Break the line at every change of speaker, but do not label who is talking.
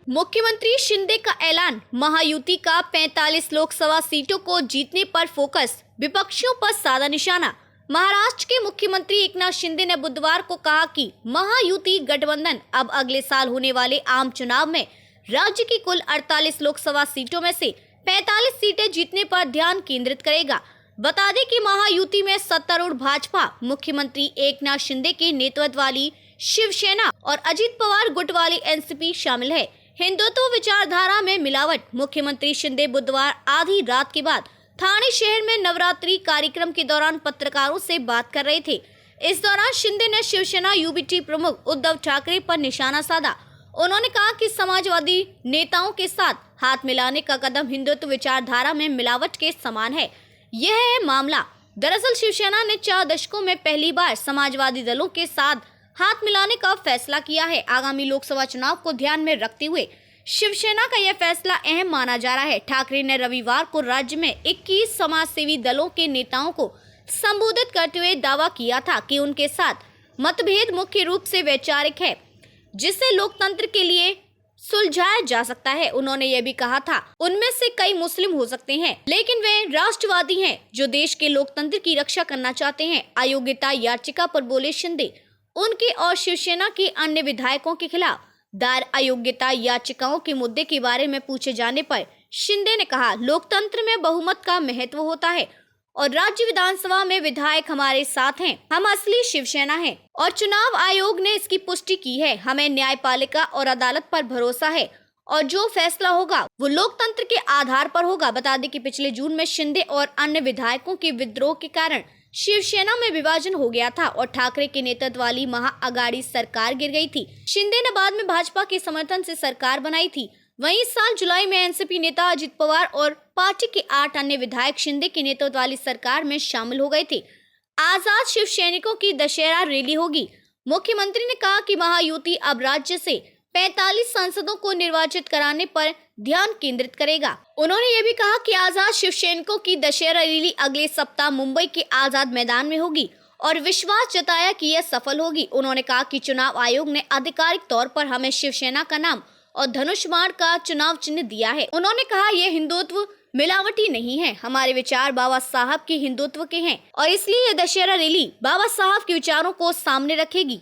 मुख्यमंत्री शिंदे का ऐलान, महायुति का 45 लोकसभा सीटों को जीतने पर फोकस, विपक्षियों पर साधा निशाना। महाराष्ट्र के मुख्यमंत्री एकनाथ शिंदे ने बुधवार को कहा कि महायुति गठबंधन अब अगले साल होने वाले आम चुनाव में राज्य की कुल 48 लोकसभा सीटों में से 45 सीटें जीतने पर ध्यान केंद्रित करेगा। बता दें कि महायुति में सत्तारूढ़ भाजपा, मुख्यमंत्री एकनाथ शिंदे के नेतृत्व वाली शिवसेना और अजित पवार गुट वाली एनसीपी शामिल है। हिंदुत्व विचारधारा में मिलावट, मुख्यमंत्री शिंदे बुधवार आधी रात के बाद ठाणे शहर में नवरात्रि कार्यक्रम के दौरान पत्रकारों से बात कर रहे थे। इस दौरान शिंदे ने शिवसेना यूबीटी प्रमुख उद्धव ठाकरे पर निशाना साधा। उन्होंने कहा कि समाजवादी नेताओं के साथ हाथ मिलाने का कदम हिंदुत्व विचारधारा में मिलावट के समान है। यह है मामला। दरअसल शिवसेना ने 4 दशकों में पहली बार समाजवादी दलों के साथ हाथ मिलाने का फैसला किया है। आगामी लोकसभा चुनाव को ध्यान में रखते हुए शिवसेना का यह फैसला अहम माना जा रहा है। ठाकरे ने रविवार को राज्य में 21 समाजसेवी दलों के नेताओं को संबोधित करते हुए दावा किया था कि उनके साथ मतभेद मुख्य रूप से वैचारिक है, जिसे लोकतंत्र के लिए सुलझाया जा सकता है। उन्होंने ये भी कहा था, उनमें से कई मुस्लिम हो सकते हैं, लेकिन वे राष्ट्रवादी हैं जो देश के लोकतंत्र की रक्षा करना चाहते हैं। अयोग्यता याचिका पर बोले शिंदे, उनके और शिवसेना के अन्य विधायकों के खिलाफ दायर अयोग्यता याचिकाओं के मुद्दे के बारे में पूछे जाने पर शिंदे ने कहा, लोकतंत्र में बहुमत का महत्व होता है और राज्य विधानसभा में विधायक हमारे साथ हैं। हम असली शिवसेना हैं और चुनाव आयोग ने इसकी पुष्टि की है। हमें न्यायपालिका और अदालत पर भरोसा है और जो फैसला होगा वो लोकतंत्र के आधार पर होगा। बता दें कि पिछले जून में शिंदे और अन्य विधायकों के विद्रोह के कारण शिवसेना में विभाजन हो गया था और ठाकरे के नेतृत्व वाली महाअघाड़ी सरकार गिर गई थी। शिंदे ने बाद में भाजपा के समर्थन से सरकार बनाई थी। वहीं इस साल जुलाई में एनसीपी नेता अजित पवार और पार्टी के 8 अन्य विधायक शिंदे के नेतृत्व वाली सरकार में शामिल हो गए थे। आजाद शिव सैनिकों की दशहरा रैली होगी। मुख्यमंत्री ने कहा कि महायुति अब राज्य से 45 सांसदों को निर्वाचित कराने पर ध्यान केंद्रित करेगा। उन्होंने ये भी कहा कि आजाद शिव सैनिकों की दशहरा रैली अगले सप्ताह मुंबई के आजाद मैदान में होगी और विश्वास जताया कि यह सफल होगी। उन्होंने कहा कि चुनाव आयोग ने आधिकारिक तौर पर हमें शिवसेना का नाम और धनुष बाण का चुनाव चिन्ह दिया है। उन्होंने कहा, यह हिंदुत्व मिलावटी नहीं है, हमारे विचार बाबा साहब के हिंदुत्व के हैं और इसलिए यह दशहरा रैली बाबा साहब के विचारों को सामने रखेगी।